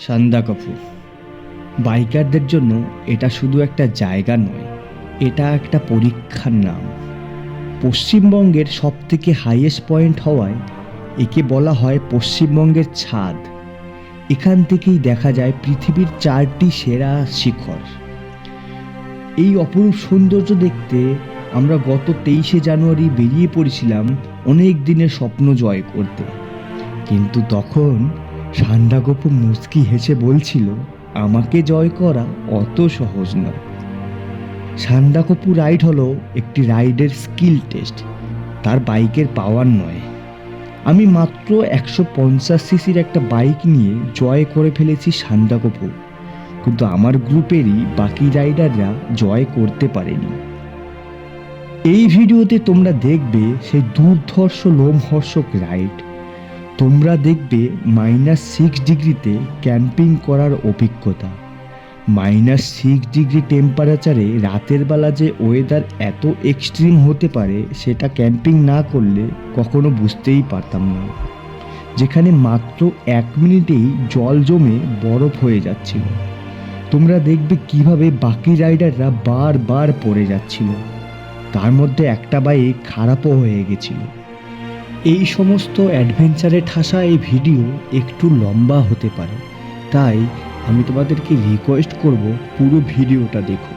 সান্দাকফু বাইকারদের জন্য এটা শুধু একটা জায়গা নয়, এটা একটা পরীক্ষার নাম। পশ্চিমবঙ্গের সবথেকে হাইয়েস্ট পয়েন্ট হওয়ায় একে বলা হয় পশ্চিমবঙ্গের ছাদ। এখান থেকেই দেখা যায় পৃথিবীর 4টি সেরা শিখর। এই অপরূপ সৌন্দর্য দেখতে আমরা গত 23শে জানুয়ারি বেরিয়ে পড়েছিলাম অনেক দিনের স্বপ্ন জয় করতে। কিন্তু তখন সান্দাকফু মুচকি হেসে বলছিল, আমাকে জয় করা অত সহজ নয়। সান্দাকফু রাইড হলো একটি রাইডের স্কিল টেস্ট, তার বাইকের পাওয়ার নয়। আমি মাত্র 150 সিসির একটা বাইক নিয়ে জয় করে ফেলেছি সান্দাকফু, কিন্তু আমার গ্রুপেরই বাকি রাইডাররা জয় করতে পারেনি। এই ভিডিওতে তোমরা দেখবে সেই দুর্ধর্ষ লোমহর্ষক রাইড। তোমরা দেখবে -6 ডিগ্রিতে ক্যাম্পিং করার অভিজ্ঞতা। -6 ডিগ্রি টেম্পারেচারে রাতের বেলা যে ওয়েদার এত এক্সট্রিম হতে পারে সেটা ক্যাম্পিং না করলে কখনো বুঝতেই পারতাম না। যেখানে মাত্র 1 মিনিটেই জল জমে বরফ হয়ে যাচ্ছিল। তোমরা দেখবে কিভাবে বাকি রাইডাররা বারবার পড়ে যাচ্ছিল, তার মধ্যে একটা বাইক খারাপও হয়ে গেছিল। এই সমস্ত অ্যাডভেঞ্চারে ঠাসা এই ভিডিও একটু লম্বা হতে পারে, তাই আমি তোমাদেরকে রিকোয়েস্ট করব পুরো ভিডিওটা দেখো।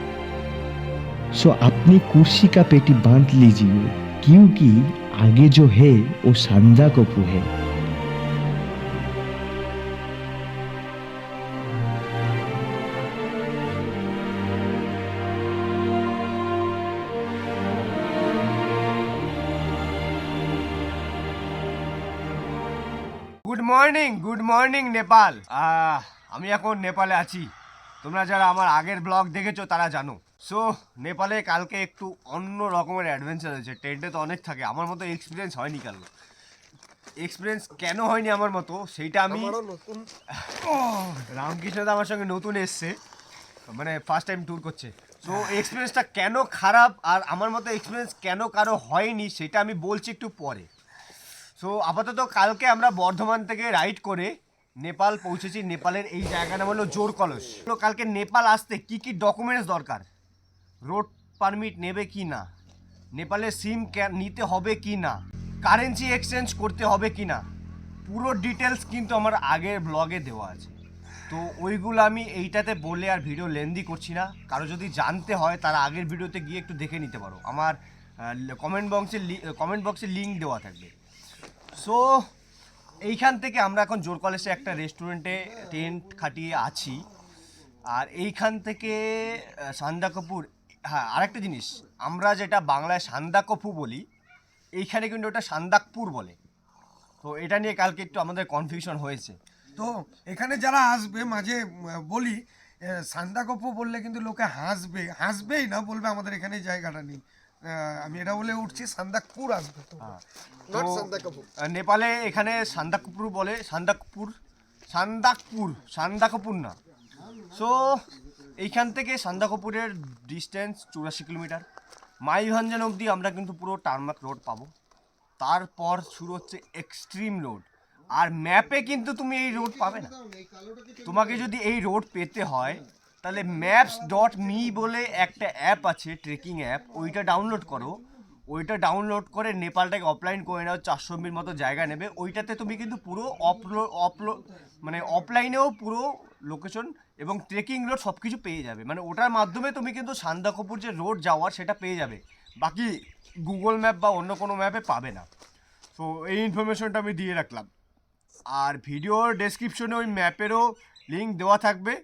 सो अपनी कुर्सी का पेटी बांध लीजिए, क्योंकि आगे जो है वो सान्दाकफू है। Good morning Nepal. আমি এখন নেপালে আছি। তোমরা যারা আমার আগের ব্লগ দেখেছো তারা জানো। সো নেপালে কালকে একটু অন্য রকমের অ্যাডভেঞ্চার হয়েছে। টেন্টে তো অনেক থাকে, আমার মতো এক্সপিরিয়েন্স হয়নি কালকে। এক্সপিরিয়েন্স কেন হয়নি আমার মতো সেইটা আমি রামকৃষ্ণ দা আমার সঙ্গে নতুন এসছে, মানে ফার্স্ট টাইম ট্যুর করছে। সো এক্সপিরিয়েন্সটা কেন খারাপ আর আমার মতো এক্সপিরিয়েন্স কেন কারো হয়নি সেটা আমি বলছি একটু পরে। সো আপাতত কালকে আমরা বর্ধমান থেকে রাইড করে নেপাল পৌঁছেছি। নেপালের এই জায়গা নাম হলো জোর কলস। তো কালকে নেপাল আসতে কি কি ডকুমেন্টস দরকার, রোড পারমিট নেবে কি না, নেপালের সিম নিতে হবে কি না, কারেন্সি এক্সচেঞ্জ করতে হবে কি না, পুরো ডিটেলস কিন্তু আমার আগের ব্লগে দেওয়া আছে। তো ওইগুলো আমি এইটাতে বলে আর ভিডিও লেন্দি করছি না। কারো যদি জানতে হয় তারা আগের ভিডিওতে গিয়ে একটু দেখে নিতে পারো, আমার কমেন্ট বক্সে লিঙ্ক দেওয়া থাকবে। সো এইখান থেকে আমরা এখন জোর কলেজে একটা রেস্টুরেন্টে টেন্ট খাটিয়ে আছি। আর এইখান থেকে সান্দাকফুর, হ্যাঁ আরেকটা জিনিস, আমরা যেটা বাংলায় সান্দাকফু বলি এইখানে কিন্তু ওটা সান্দাকপুর বলে। তো এটা নিয়ে কালকে একটু আমাদের কনফিউশন হয়েছে। তো এখানে যারা আসবে মাঝে বলি সান্দাকফু বললে কিন্তু লোকে হাসবেই না, বলবে আমাদের এখানে জায়গাটা নেই। আমি এটা বলে উঠছি, সান্দাকপুর আসবে তো, নট সান্দাকফু। নেপালে এখানে সান্দাকপুর বলে, সান্দাকপুর না। সো এইখান থেকে সান্দাকপুরের ডিস্টেন্স 84 কিলোমিটার। মাইভাঞ্জন অবধি আমরা কিন্তু পুরো টার্মাক রোড পাবো। তারপর শুরু হচ্ছে এক্সট্রিম রোড। আর ম্যাপে কিন্তু তুমি এই রোড পাবে না। তোমাকে যদি এই রোড পেতে হয় তাহলে maps.me বলে একটা অ্যাপ আছে, ট্রেকিং অ্যাপ, ওইটা ডাউনলোড করো। ওইটা ডাউনলোড করে নেপালটাকে অফলাইন করে নাও, 400 MB মতো জায়গা নেবে। ওইটাতে তুমি কিন্তু পুরো মানে অফলাইনেও পুরো লোকেশন এবং ট্রেকিং রোড সব কিছু পেয়ে যাবে। মানে ওটার মাধ্যমে তুমি কিন্তু সান্দাকফুর যে রোড যাওয়ার সেটা পেয়ে যাবে, বাকি গুগল ম্যাপ বা অন্য কোনো ম্যাপে পাবে না। তো এই ইনফরমেশনটা আমি দিয়ে রাখলাম। আর ভিডিওর ডেসক্রিপশনে ওই ম্যাপেরও লিঙ্ক দেওয়া থাকবে।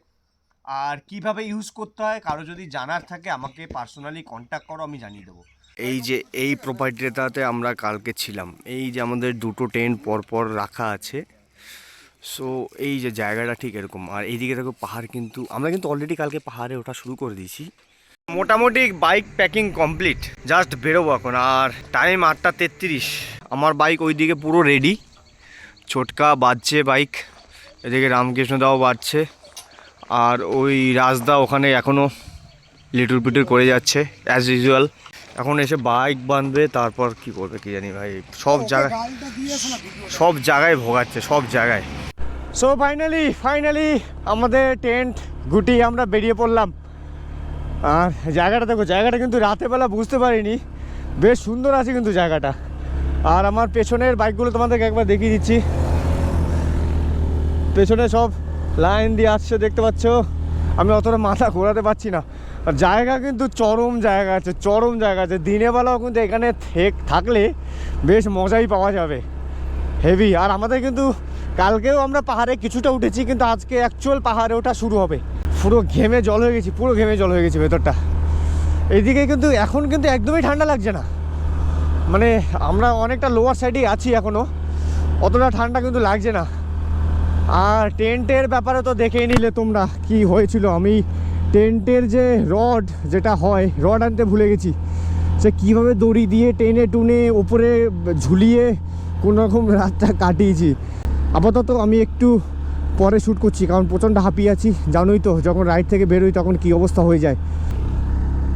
আর কিভাবে ইউজ করতে হয় কারো যদি জানার থাকে আমাকে পার্সোনালি কন্ট্যাক্ট করো, আমি জানিয়ে দেবো। এই যে এই প্রপার্টিটাতে আমরা কালকে ছিলাম, এই যে আমাদের দুটো টেন্ট পরপর রাখা আছে। সো এই যে জায়গাটা ঠিক এরকম। আর এইদিকে দেখো পাহাড়, কিন্তু আমরা কিন্তু অলরেডি কালকে পাহাড়ে ওঠা শুরু করে দিয়েছি। মোটামুটি বাইক প্যাকিং কমপ্লিট, জাস্ট বেরোবো এখন। আর টাইম 8:33। আমার বাইক ওইদিকে পুরো রেডি, ছোটকা বাজছে বাইক, এদিকে রামকৃষ্ণদাও বাজছে, আর ওই রাজদা ওখানে এখনও লিটুর পিটুর করে যাচ্ছে অ্যাজ ইউজুয়াল। এখন এসে বাইক বাঁধবে, তারপর কি করবে কি জানি ভাই। সব জায়গায় ভোগাচ্ছে, সব জায়গায়। সো ফাইনালি আমাদের টেন্ট গুটিয়ে আমরা বেরিয়ে পড়লাম। আর জায়গাটা দেখো, জায়গাটা কিন্তু রাতেরবেলা বুঝতে পারিনি, বেশ সুন্দর আছে কিন্তু জায়গাটা। আর আমার পেছনের বাইকগুলো তোমাদেরকে একবার দেখিয়ে দিচ্ছি, পেছনে সব লাইন দিয়ে আসছে দেখতে পাচ্ছ। আমি অতটা মাথা ঘোরাতে পারছি না। আর জায়গা কিন্তু চরম জায়গা আছে। দিনের বেলাও কিন্তু এখানে থাকলে বেশ মজাই পাওয়া যাবে, হেভি। আর আমাদের কিন্তু কালকেও আমরা পাহাড়ে কিছুটা উঠেছি, কিন্তু আজকে অ্যাকচুয়াল পাহাড়ে ওঠা শুরু হবে। পুরো ঘেমে জল হয়ে গেছি ভেতরটা। এইদিকে কিন্তু এখন কিন্তু একদমই ঠান্ডা লাগছে না, মানে আমরা অনেকটা লোয়ার সাইডেই আছি এখনও, অতটা ঠান্ডা কিন্তু লাগছে না। আর টেন্টের ব্যাপারে তো দেখেই নিলে তোমরা কি হয়েছিল। আমি টেন্টের যে যেটা হয় রড আনতে ভুলে গেছি। সে কীভাবে দড়ি দিয়ে টেনে টুনে ওপরে ঝুলিয়ে কোনোরকম রাতটা কাটিয়েছি। আপাতত আমি একটু পরে শ্যুট করছি, কারণ প্রচণ্ড হাঁপিয়ে আছি। জানোই তো যখন রাইড থেকে বেরোই তখন কী অবস্থা হয়ে যায়।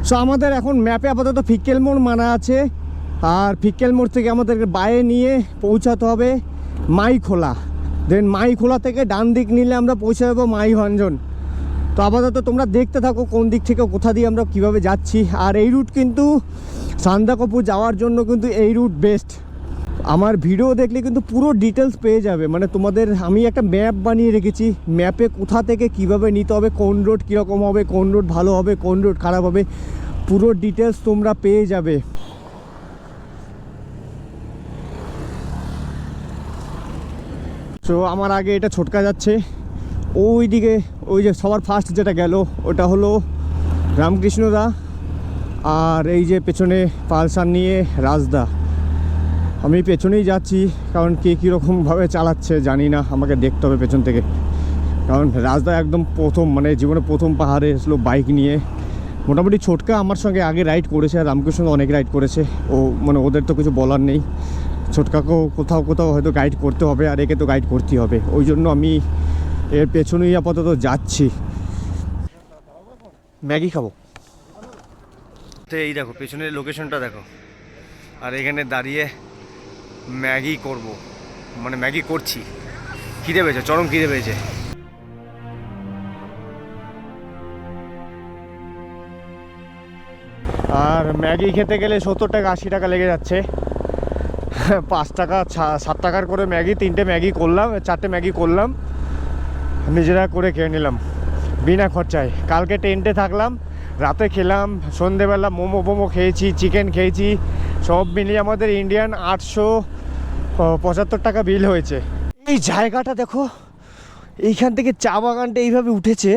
সো আমাদের এখন ম্যাপে আপাতত ফিক্কেল মোড় মানা আছে, আর ফিক্কেল মোড় থেকে আমাদের বাইরে নিয়ে পৌঁছাতে হবে মাইখোলা। দেন মাইখোলা থেকে ডান দিক নিলে আমরা পৌঁছে যাবো মাইভঞ্জন। তো আপাতত তোমরা দেখতে থাকো কোন দিক থেকে কোথা দিয়ে আমরা কীভাবে যাচ্ছি। আর এই রুট কিন্তু সান্দাকফু যাওয়ার জন্য কিন্তু এই রুট বেস্ট। আমার ভিডিও দেখলে কিন্তু পুরো ডিটেলস পেয়ে যাবে, মানে তোমাদের আমি একটা ম্যাপ বানিয়ে রেখেছি। ম্যাপে কোথা থেকে কিভাবে নিতে হবে, কোন রোড কীরকম হবে, কোন রোড ভালো হবে, কোন রোড খারাপ হবে, পুরো ডিটেলস তোমরা পেয়ে যাবে। তো আমার আগে এটা ছোটকা যাচ্ছে, ওই দিকে ওই যে সবার ফার্স্ট যেটা গেল ওটা হলো রামকৃষ্ণদা, আর এই যে পেছনে পালসার নিয়ে রাজদা। আমি পেছনেই যাচ্ছি, কারণ কে কীরকমভাবে চালাচ্ছে জানি না, আমাকে দেখতে হবে পেছন থেকে। কারণ রাজদা একদম প্রথম, মানে জীবনে প্রথম পাহাড়ে এসলো বাইক নিয়ে। মোটামুটি ছোটকা আমার সঙ্গে আগে রাইড করেছে, আর রামকৃষ্ণ অনেক রাইড করেছে। ও মানে ওদের তো কিছু বলার নেই, ছোটকাকেও কোথাও হয়তো গাইড করতে হবে, আর একে তো গাইড করতেই হবে। ওই জন্য আমি এর পেছনেই আপাতত যাচ্ছি। ম্যাগি খাবো তো এই দেখো পেছনের লোকেশনটা দেখো, আর এখানে দাঁড়িয়ে ম্যাগি করব, মানে ম্যাগি করছি। খিদে পেয়েছে, চরম খিদে পেয়েছে। আর ম্যাগি খেতে গেলে 70 টাকা 80 টাকা লেগে যাচ্ছে। 5 টাকা 7 টাকার করে ম্যাগি, 3টে ম্যাগি করলাম, 4টে ম্যাগি করলাম, নিজেরা করে খেয়ে নিলাম বিনা খরচায়। কালকে টেন্টে থাকলাম, রাতে খেলাম, সন্ধেবেলা মোমো খেয়েছি, চিকেন খেয়েছি, সব মিলিয়ে আমাদের ইন্ডিয়ান 875 টাকা বিল হয়েছে। এই জায়গাটা দেখো, এইখান থেকে চা বাগানটা এইভাবে উঠেছে,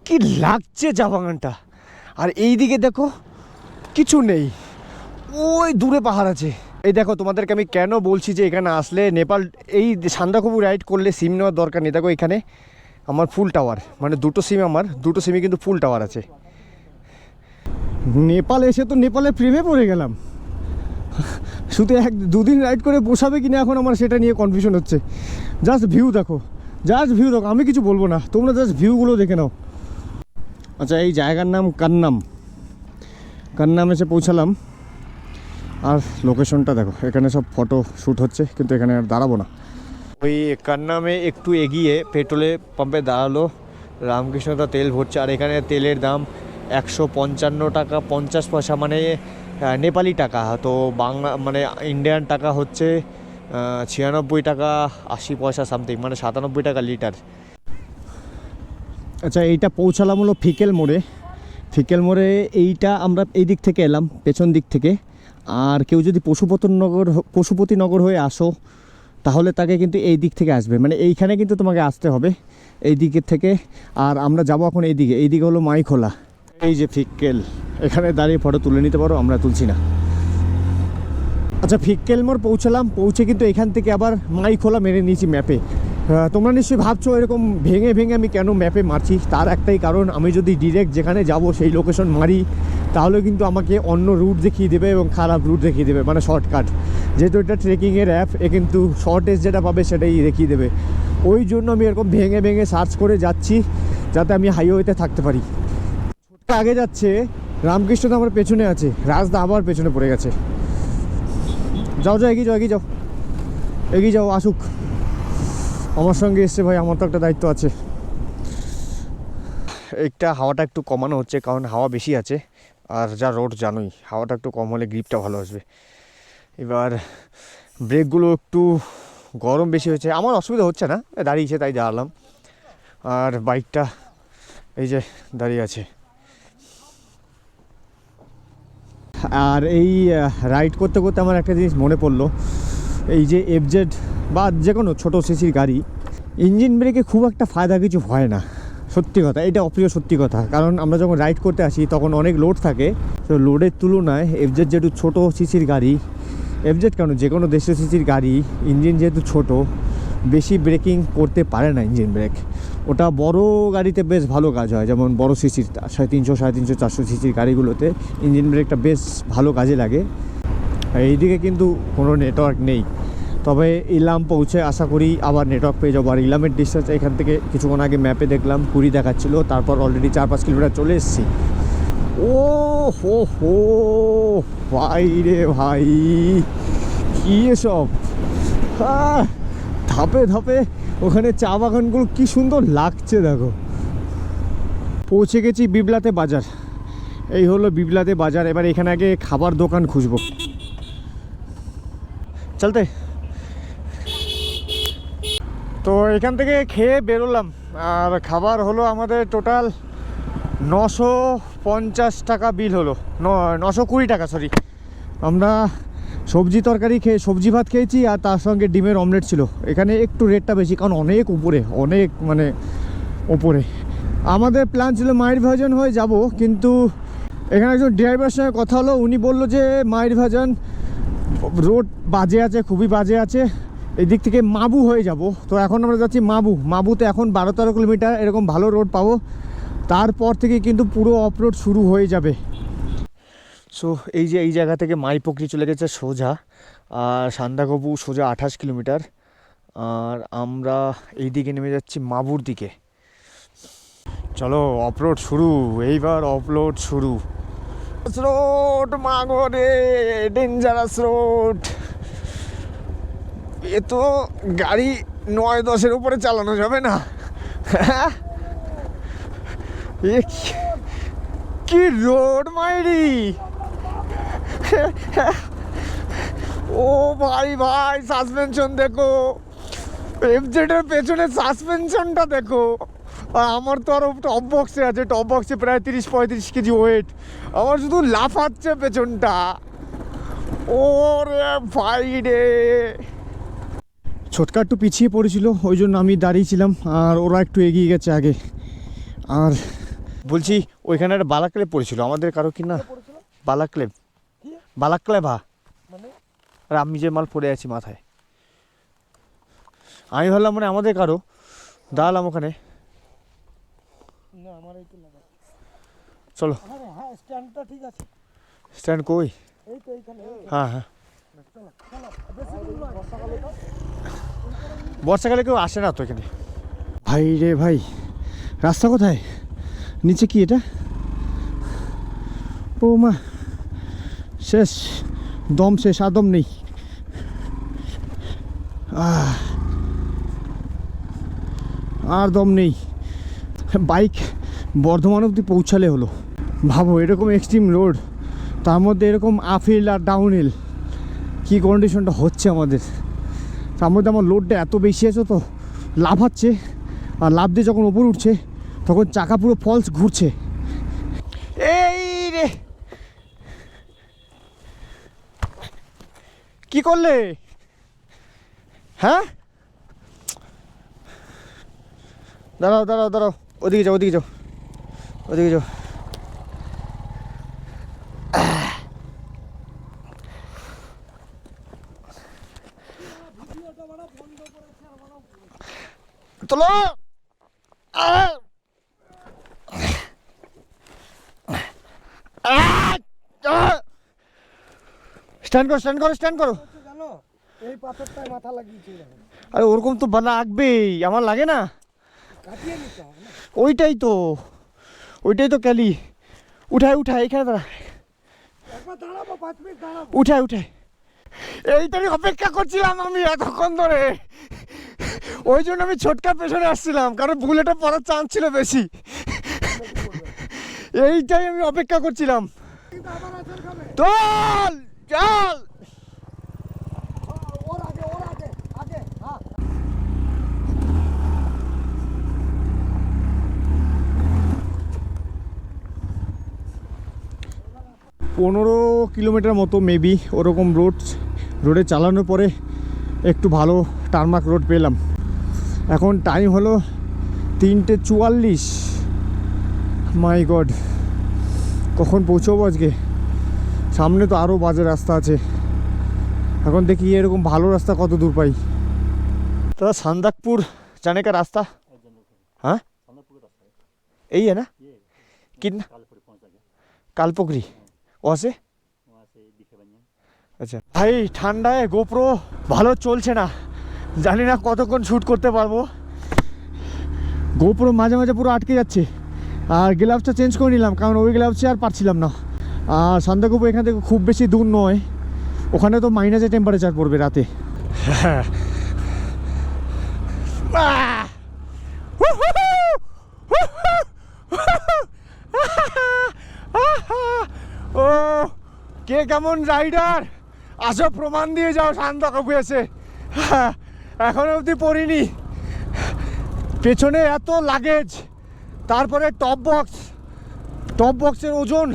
কি লাগছে চা বাগানটা। আর এই দিকে দেখো কিছু নেই, ওই দূরে পাহাড় আছে। এই দেখো তোমাদেরকে আমি কেন বলছি যে এখানে আসলে নেপাল, এই সান্দাকফু রাইড করলে সিম নেওয়ার দরকার নেই। দেখো এখানে আমার ফুল টাওয়ার, মানে দুটো সিমই কিন্তু ফুল টাওয়ার আছে। নেপাল এসে তো নেপালের প্রেমে পড়ে গেলাম। শুধু 1-2 দিন রাইড করে বসাবে কিনা এখন আমার সেটা নিয়ে কনফিউশন হচ্ছে। জাস্ট ভিউ দেখো, আমি কিছু বলবো না, তোমরা জাস্ট ভিউগুলো দেখে নাও। আচ্ছা, এই জায়গার নাম কান্নাম এসে পৌঁছালাম। আর লোকেশনটা দেখো, এখানে সব ফটো শ্যুট হচ্ছে, কিন্তু এখানে আর দাঁড়াবো না। ওই কান্নামে একটু এগিয়ে পেট্রোলে পাম্পে দাঁড়ালো, রামকৃষ্ণদা তেল ভরছে। আর এখানে তেলের দাম 155 টাকা 50 পয়সা, মানে নেপালি টাকা। তো বাংলা মানে ইন্ডিয়ান টাকা হচ্ছে 96 টাকা 80 পয়সা সামথিং, মানে 97 টাকা লিটার। আচ্ছা, এইটা পৌঁছালাম হলো ফিকেল মোড়ে। এইটা আমরা এই দিক থেকে এলাম, পেছন দিক থেকে। আর কেউ যদি পশুপতিনগর হয়ে আসো, তাহলে তাকে কিন্তু এই দিক থেকে আসবে, মানে এইখানে কিন্তু তোমাকে আসতে হবে এই দিকের থেকে। আর আমরা যাবো এখন এইদিকে হলো মাইখোলা। এই যে ফিক্কেল, এখানে দাঁড়িয়ে ফটো তুলে নিতে পারো, আমরা তুলছি না। আচ্ছা, ফিক্কেল মোড় পৌঁছে কিন্তু এখান থেকে আবার মাইখোলা মেরে নিয়েছি ম্যাপে। তোমরা নিশ্চয়ই ভাবছো এরকম ভেঙে আমি কেন ম্যাপে মারছি। তার একটাই কারণ, আমি যদি ডিরেক্ট যেখানে যাব সেই লোকেশন মারি, তাহলে কিন্তু আমাকে অন্য রুট দেখিয়ে দেবে এবং খারাপ রুট দেখিয়ে দেবে, মানে শর্টকাট। যেহেতু এটা ট্রেকিংয়ের অ্যাপ, এ কিন্তু শর্টেজ যেটা পাবে সেটাই দেখিয়ে দেবে। ওই জন্য আমি এরকম ভেঙে সার্চ করে যাচ্ছি, যাতে আমি হাইওয়েতে থাকতে পারি। ছোটটা আগে যাচ্ছে, রামকৃষ্ণ তো আমার পেছনে আছে, রাজদা আবার পেছনে পড়ে গেছে। যাও এগিয়ে যাও আসুক। আমার সঙ্গে এসছে ভাই, আমার তো একটা দায়িত্ব আছে। একটা হাওয়াটা একটু কমানো হচ্ছে কারণ হাওয়া বেশি আছে, আর যা রোড জানোই, হাওয়াটা একটু কম হলে গ্রিপটা ভালো আসবে। এবার ব্রেকগুলো একটু গরম বেশি হয়েছে, আমার অসুবিধা হচ্ছে না, দাঁড়িয়েছে তাই দাঁড়ালাম। আর বাইকটা এই যে দাঁড়িয়ে আছে। আর এই রাইড করতে করতে আমার একটা জিনিস মনে পড়লো, এই যে এফজেড বা যে কোনো ছোটো সিসির গাড়ি, ইঞ্জিন ব্রেকে খুব একটা ফায়দা কিছু হয় না, সত্যি কথা, এটা অপ্রিয় সত্যি কথা। কারণ আমরা যখন রাইড করতে আসি তখন অনেক লোড থাকে, তো লোডের তুলনায় এফজেড যেহেতু ছোটো সিসির গাড়ি, এফজেড কেন যে কোনো 150 সিসির গাড়ি, ইঞ্জিন যেহেতু ছোটো, বেশি ব্রেকিং করতে পারে না ইঞ্জিন ব্রেক। ওটা বড় গাড়িতে বেশ ভালো কাজ হয়, যেমন বড় সিসির 350, 350, 400 সিসির গাড়িগুলোতে ইঞ্জিন ব্রেকটা বেশ ভালো কাজে লাগে। এইদিকে কিন্তু কোনো নেটওয়ার্ক নেই, তবে ইলাম পৌঁছে আশা করি আবার নেটওয়ার্ক পেয়ে যাবো। আর ইলামের ডিস্টেন্স এখান থেকে কিছুক্ষণ আগে ম্যাপে দেখলাম 20 দেখাচ্ছিলো, তারপর অলরেডি 4-5 কিলোমিটার চলে এসেছি। ও হো ভাই রে ভাই, কি এসব, ধাপে ধাপে ওখানে চা বাগানগুলো কি সুন্দর লাগছে দেখো। পৌঁছে গেছি বিবলাতে বাজার, এই হলো বিবলাতে বাজার। এবার এখানে আগে খাবার দোকান খুঁজবো, চলতে। তো এখান থেকে খেয়ে বেরোলাম, আর খাবার হলো আমাদের টোটাল 950 টাকা বিল হলো, 920 টাকা, সরি। আমরা সবজি তরকারি খেয়ে সবজি ভাত খেয়েছি, আর তার সঙ্গে ডিমের অমলেট ছিল। এখানে একটু রেটটা বেশি কারণ অনেক উপরে, অনেক মানে উপরে। আমাদের প্ল্যান ছিল মায়ের ভাজন হয়ে যাব, কিন্তু এখানে একজন ড্রাইভারের সঙ্গে কথা হলো, উনি বললো যে মায়ের ভাজন রোড বাজে আছে, খুবই বাজে আছে, এই দিক থেকে মাবু হয়ে যাব। তো এখন আমরা যাচ্ছি মাবুতে। এখন 12-13 কিলোমিটার এরকম ভালো রোড পাবো, তারপর থেকে কিন্তু পুরো অফরোড শুরু হয়ে যাবে। সো এই যে এই জায়গা থেকে মাইপকড়ি চলে গেছে সোজা, আর সান্দাকফু সোজা 28 কিলোমিটার, আর আমরা এই দিকে নেমে যাচ্ছি মাবুর দিকে। চলো অফরোড শুরু, এইবার অফরোড শুরু। রোড মাগো রে, ডেঞ্জারাস রোড। এ তো গাড়ি 9-10-এর উপরে চালানো যাবে না। কি রোড মাইরি, ও ভাই ভাই, সাসপেনশন দেখো, এফজেডের পেছনে সাসপেনশনটা দেখো। আর আমার তো আরও টপ বক্সে আছে, টপ বক্সে প্রায় 30-35 কেজি ওয়েট, আমার শুধু লাফাচ্ছে পেছনটা। ও রে ভাই রে, ছোটকা একটু পিছিয়ে পড়েছিল, ওই জন্য আমি দাঁড়িয়েছিলাম, আর ওরা একটু এগিয়ে গেছে আগে। আর বলছি ওইখানে একটা বালাক্লেভ পড়েছিল আমাদের কারো, কি না বালাক্লেভা, আর আমি যে মাল পড়ে আছি মাথায়, আমি ভাবলাম মানে আমাদের কারো, দাঁড়ালাম ওখানে। চলো স্ট্যান্ড কই, হ্যাঁ হ্যাঁ, বর্ষাকালে কেউ আসে না তো এখানে। ভাই রে ভাই, রাস্তা কোথায়, নিচে কি এটা, ও মা, শেষ, দম শেষ, আদম নেই। আর দম নেই। বাইক বর্ধমান অবধি পৌঁছালে হলো। ভাবো এরকম এক্সট্রিম রোড, তার মধ্যে এরকম আপহিল আর ডাউনহিল, কী কন্ডিশনটা হচ্ছে আমাদের। তার মধ্যে আমার লোডটা এত বেশি আছে, তো লাফাচ্ছে, আর লাফ দিয়ে যখন ওপর উঠছে তখন চাকা পুরো ফলস ঘুরছে। এই রে, কি করলে, হ্যাঁ, দাঁড়াও দাঁড়াও দাঁড়াও, ওদিকে যাও ওদিকে যাও ওদিকে যাও। তোলো, স্ট্যান্ড করো স্ট্যান্ড করো স্ট্যান্ড করো। এই পাথরটায় মাথা লাগিয়েছে, আরে ওরকম তো লাগবেই, আমার লাগে না, ওইটাই তো ক্যালি। উঠায় এখানে দাঁড়া, উঠায় এইটারই অপেক্ষা করছিলাম আমি এতক্ষণ ধরে। ওই জন্য আমি ছোটকা পেছনে আসছিলাম, কারণ বুলেটে পড়ার চান্স ছিল বেশি। এইটাই আমি অপেক্ষা করছিলাম। চল চল। 15 কিলোমিটার মতো মেবি ওরকম রোডে চালানোর পরে একটু ভালো টারমাক রোড পেলাম। এখন টাইম হলো 3:44। মাই গড, কখন পৌঁছবো আজকে? সামনে তো আরও বাজে রাস্তা আছে। এখন দেখি এরকম ভালো রাস্তা কত দূর পাই। दादा संदकपुर जाने का रास्ता? हाँ यही है ना? कितना? कालपोखरी वहाँ से? আচ্ছা ভাই, ঠান্ডায় গোপ্রো ভালো চলছে না, জানি না কতক্ষণ শ্যুট করতে পারবো। গোপ্রো মাঝে মাঝে পুরো আটকে যাচ্ছে, আর গ্লাভসটা চেঞ্জ করে নিলাম কারণ ওই গ্লাভসে আর পারছিলাম না। আর সান্দাকফু এখান থেকে খুব বেশি দূর নয়, ওখানে তো মাইনাসে টেম্পারেচার পড়বে রাতে। ও কে কেমন রাইডার আসো প্রমাণ দিয়ে যাও সান্দাকফু এসে। এখনো অবধি পড়িনি, পেছনে এত লাগেজ, তারপরে টপ বক্সের ওজন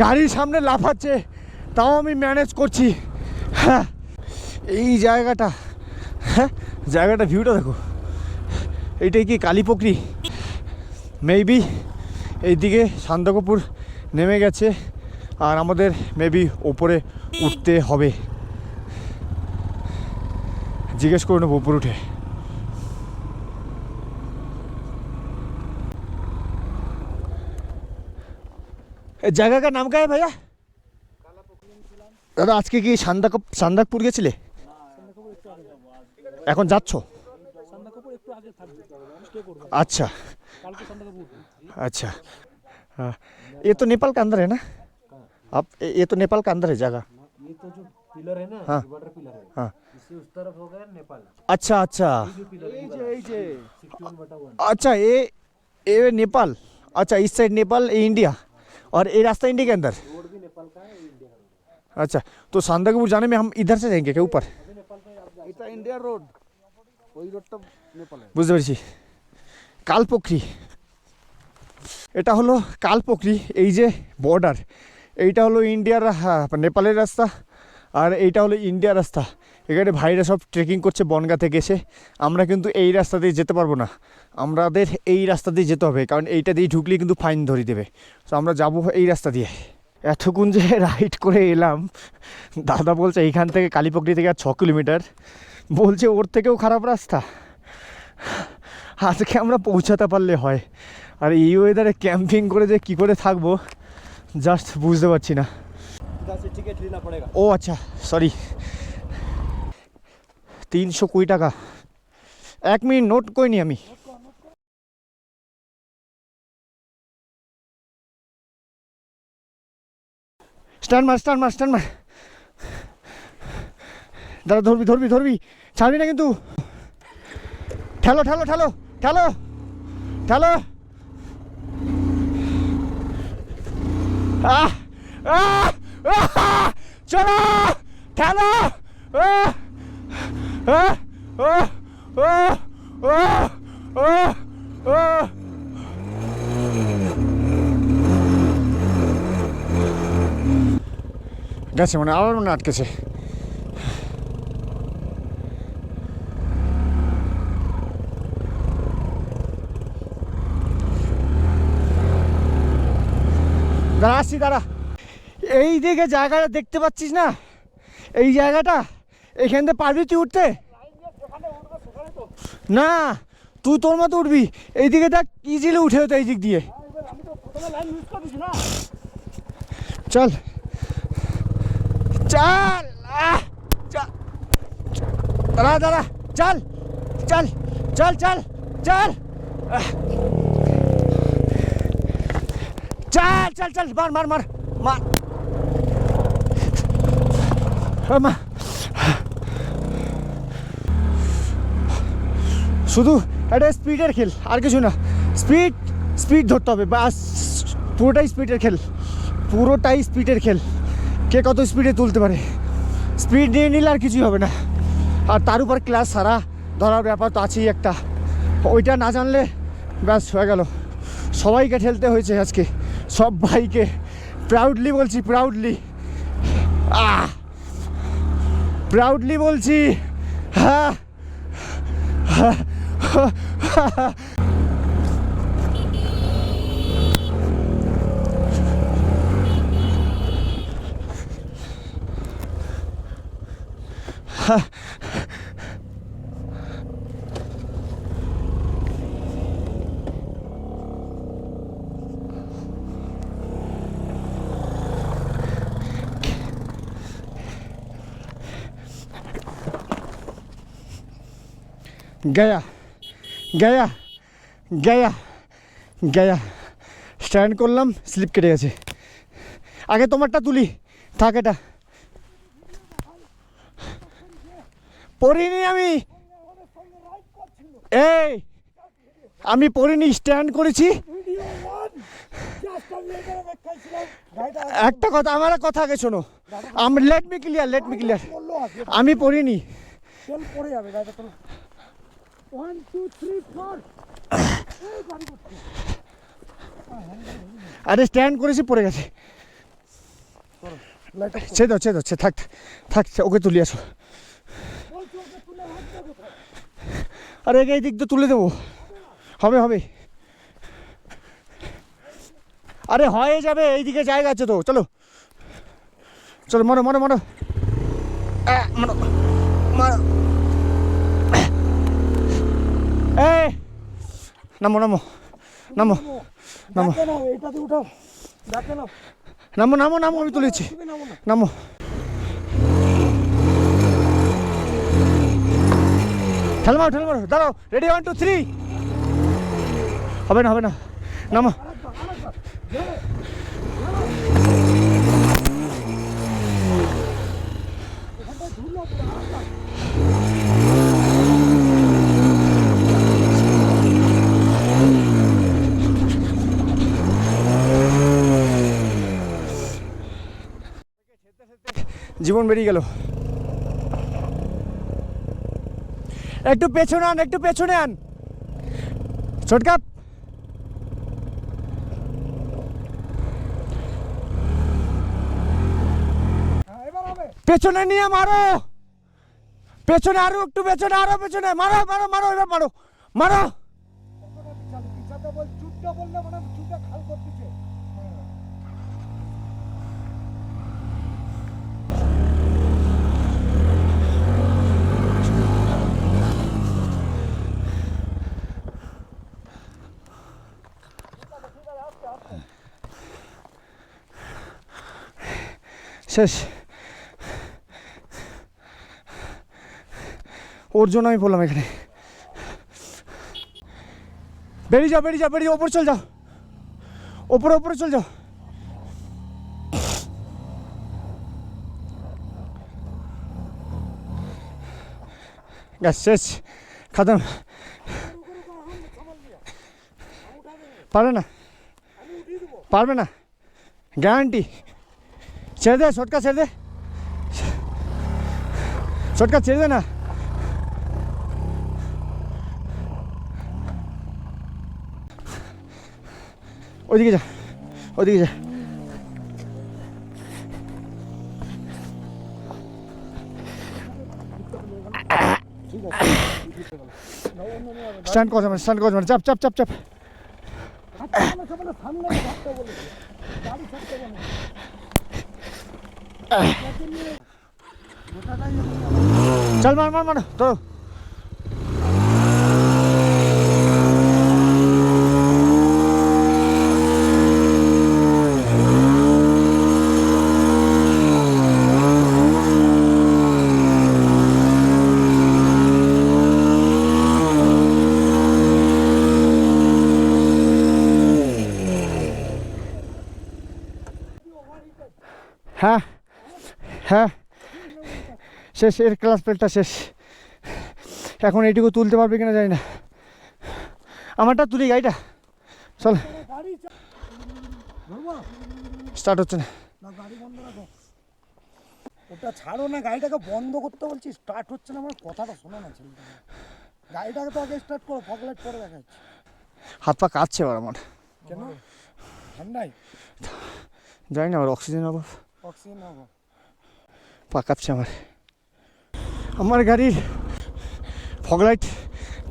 গাড়ির সামনে লাফাচ্ছে, তাও আমি ম্যানেজ করছি। হ্যাঁ এই জায়গাটা ভিউটা দেখো। এইটাই কি কালীপোখরি? মেবি এইদিকে সান্দাকফু নেমে গেছে আর আমাদের মেবি ওপরে উঠতে হবে। জিজ্ঞেস করে নেবো উপরে উঠে। জায়গা का नाम क्या है भैया? দাদা আজকে কি সান্দাকফু গেছিলে? এখন যাচ্ছ? अच्छा अच्छा, हाँ ये तो नेपाल का अंदर है ना? आप ये तो नेपाल का अंदर है जगह। ये तो जो पिलर है ना, हाँ बॉर्डर पिलर है, हाँ इससे उस तरफ हो गया नेपाल। अच्छा अच्छा जो पिलर 61/1 अच्छा, ये नेपाल, अच्छा इस साइड नेपाल, ये इंडिया, और ये रास्ता इंडिया के अंदर। रोड भी नेपाल का है, इंडिया का रोड। अच्छा तो सान्दाकफु जाने में हम इधर से जाएंगे क्या ऊपर? এটা ইন্ডিয়া রোড, ওই রোডটা নেপালে। বুঝতে পেরেছি। কালপোখরি, এটা হলো কালপোখরি। এই যে বর্ডার, এইটা হলো ইন্ডিয়ার নেপালের রাস্তা, আর এইটা হলো ইন্ডিয়ার রাস্তা। এখানে ভাইরা সব ট্রেকিং করছে বনগা থেকে এসে। আমরা কিন্তু এই রাস্তা দিয়ে যেতে পারবো না, আমাদের এই রাস্তা দিয়ে যেতে হবে, কারণ এইটা দিয়ে ঢুকলে কিন্তু ফাইন ধরিয়ে দেবে। তো আমরা যাবো এই রাস্তা দিয়ে। এতক্ষণ যে রাইড করে এলাম, দাদা বলছে এইখান থেকে কালীপোখরি থেকে আর 6 কিলোমিটার, বলছে ওর থেকেও খারাপ রাস্তা। আজকে আমরা পৌঁছাতে পারলে হয়, আর এই ওয়েদারে ক্যাম্পিং করে যে কী করে থাকবো জাস্ট বুঝতে পারছি না। ও আচ্ছা সরি, 320 টাকা। 1 মিনিট নোট করিনি আমি। স্ট্যান্ড মার দাদা, ধরবি ছাড়বি না কিন্তু। ঠেলো চলো ঠেলো। গেছে মানে আবার মনে আটকেছে। দাঁড়া, এই দিকে জায়গাটা দেখতে পাচ্ছিস না? এই জায়গাটা, এইখান থেকে পারবি তুই উঠতে? না তুই তোর মতো উঠবি, এইদিকে দেখ ইজিলি উঠে হতো এই দিক দিয়ে। চল দাঁড়া চল মার শুধু একটা স্পিডের খেল, আর কিছু না। স্পিড স্পিড ধরতে হবে বাস, পুরোটাই স্পিডের খেল, পুরোটাই স্পিডের খেল। কে কত স্পিডে তুলতে পারে, স্পিড নিয়ে নিলে আর কিছুই হবে না। আর তার উপর ক্লাস সারা ধরার ব্যাপার তো আছেই একটা, ওইটা না জানলে ব্যাস হয়ে গেল। সবাইকে ঠেলতে হয়েছে আজকে, সব ভাইকে, প্রাউডলি বলছি, প্রাউডলি প্রাউডলি বলছি। হ্যাঁ गया गया गया गया স্ট্যান্ড করলাম, স্লিপ কেটে গেছে। আগে তোমারটা তুলি, থাক। এটা পড়িনি আমি, এই আমি পড়িনি, স্ট্যান্ড করেছি। একটা কথা, আমার কথা আগে শোনো, let me clear, let me clear. আমি পড়িনি। আরে স্ট্যান্ড করেছি, পড়ে গেছে। সে দাও, সে দাও, সে থাক থাক, ওকে তুলে আসো। আরে এই দিক তো তুলে দেবো, হবে হবে, আরে হয়ে যাবে, এইদিকে জায়গা আছে তো। চলো চলো, মারো মারো মারো মারো মারো। এই নামো নামো নামো নামো নামো নামো নামো, আমি তুলেছি, নামো। ঠেল মারো, ঠেল মারো, দাঁড়াও, রেডি, 1 2 3। হবে না, হবে না, নামো। জীবন বেরিয়ে গেল। একটু পেছনে আন, একটু পেছনে আন, ছোটকা। পেছনে নিয়ে মারো, পেছনে আরো একটু পেছনে, আরো পেছনে, মারো মারো মারো, এবার মারো মারো। শেষ, ওর জন্য আমি বললাম এখানে বেরিয়ে যাও, বেরিয়ে যাও, বেরিয়ে ওপরে চল যাও, ওপরে ওপরে চল যাও। গ্যাস শেষ, খতম। পারবে না, পারবে না, গ্যারান্টি। ছেড়ে দে, শর্টকাট ছেড়ে দে, শর্টকাট ছেড়ে দে না। ওইদিকে যা, ওইদিকে যা। স্ট্যান্ড কর, স্ট্যান্ড কর, চাপ চাপ চাপ চাপ। চল মার মার মার, ধরো। হ্যাঁ হ্যাঁ, শেষ, এর ক্লাস প্লেটটা শেষ। এখন এইটুকু তুলতে পারবে কিনা জানি না। আমারটা তুলি গাড়িটা, চল। স্টার্ট হচ্ছে না। গাড়ি বন্ধ রাখো, ওটা ছাড়ো না, গাড়িটাকে বন্ধ করতে বলছি, স্টার্ট হচ্ছে না, আমার কথাটা শোনো না ছেলেটা। গাড়িটাকে তো আগে স্টার্ট করো, ফগ লাইট পরে দেখা যাচ্ছে। হাত পা কাঁপছে এবার আমার, কেন ঠান্ডায়? জানি না, আবার অক্সিজেন অভাব, অক্সিজেন হবো। পা কাঁপছে আমার। আমার গাড়ির ফগলাইট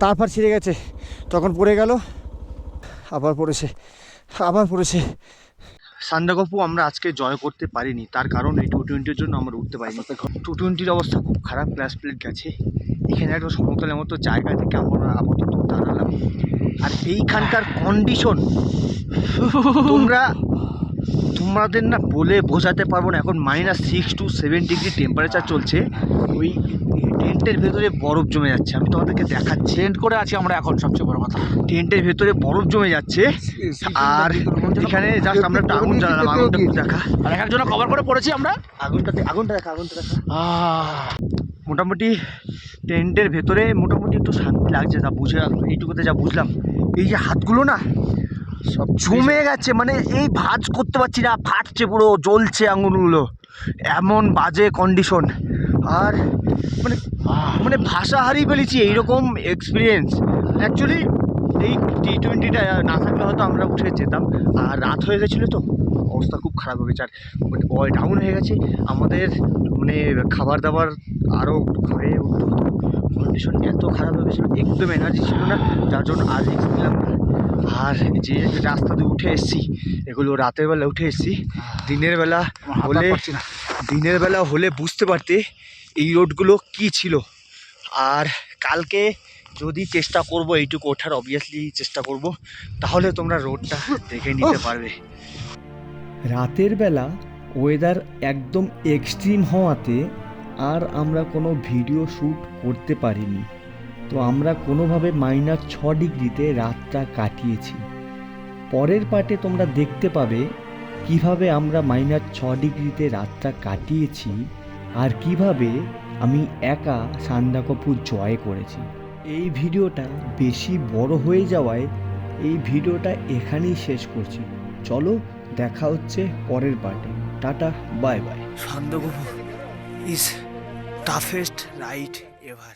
তারপর ছিঁড়ে গেছে, তখন পড়ে গেল, আবার পড়েছে, আবার পড়েছে। সান্দাকফু আমরা আজকে জয় করতে পারিনি, তার কারণ এই 220-এর জন্য আমরা উঠতে পারিনি। 220-র অবস্থা খুব খারাপ, ক্লাস প্লেট গেছে। এখানে একটা সমতলের মতো জায়গা থেকে আমরা আপাতত দাঁড়ালাম। আর এইখানকার কন্ডিশন তোমাদের না বলে বোঝাতে পারবো না। এখন -6 to 7 ডিগ্রি টেম্পারেচার চলছে। ওই টেন্টের ভেতরে বরফ জমে যাচ্ছে, আমি তোমাদেরকে দেখাচ্ছি। টেন্ট করে আছি আমরা এখন, সবচেয়ে বড় কথা। টেন্টের ভেতরে বরফ জমে যাচ্ছে। আর এখানে জাস্ট আমরা একটা আগুন জ্বালালাম, আগুনটা দেখা, আর এক একজনে কভার করে পড়েছি আমরা। আগুনটা দেখা। মোটামুটি টেন্টের ভেতরে মোটামুটি একটু শান্তি লাগছে, যা বুঝে এইটুকুতে যা বুঝলাম। এই যে হাতগুলো না সব জমে গেছে, মানে এই ভাঁজ করতে পারছি না, ফাটছে, পুরো জ্বলছে আঙুলগুলো, এমন বাজে কন্ডিশন। আর মানে ভাষা হারিয়ে ফেলেছি, এইরকম এক্সপিরিয়েন্স। অ্যাকচুয়ালি এই T20টা না থাকলে হয়তো আমরা উঠে যেতাম। আর রাত হয়ে গেছিলো তো অবস্থা খুব খারাপ হয়ে গেছে, আর মানে ডাউন হয়ে গেছে আমাদের, মানে খাবার দাবার আরও হয়ে উঠতে হতো। কন্ডিশন এত খারাপ হয়ে গেছিলো, একদম এনার্জি ছিল না, যার জন্য আর রিস্ক নিলাম না। আর যে রাস্তা দিয়ে উঠে এসেছি, এগুলো রাতের বেলা উঠে এসেছি। দিনের বেলা হলে বুঝতে পারতে এই রোডগুলো কি ছিল। আর কালকে যদি চেষ্টা করব এইটুকু ওঠার, অবভিয়াসলি চেষ্টা করব, তাহলে তোমরা রোডটা দেখে নিতে পারবে। রাতের বেলা ওয়েদার একদম এক্সট্রিম হওয়াতে আর আমরা কোনো ভিডিও শ্যুট করতে পারিনি। তো আমরা কোনোভাবে -6 ডিগ্রিতে রাতটা কাটিয়েছি। পরের পার্টে তোমরা দেখতে পাবে কিভাবে আমরা -6 ডিগ্রিতে রাতটা কাটিয়েছি আর কিভাবে আমি একা সান্দাকফু জয় করেছি। এই ভিডিওটা বেশি বড় হয়ে যাওয়ায় এই ভিডিওটা এখানেই শেষ করছি। চলো দেখা হচ্ছে পরের পার্টে। Tata, bye bye. Sandakphu is toughest ride ever.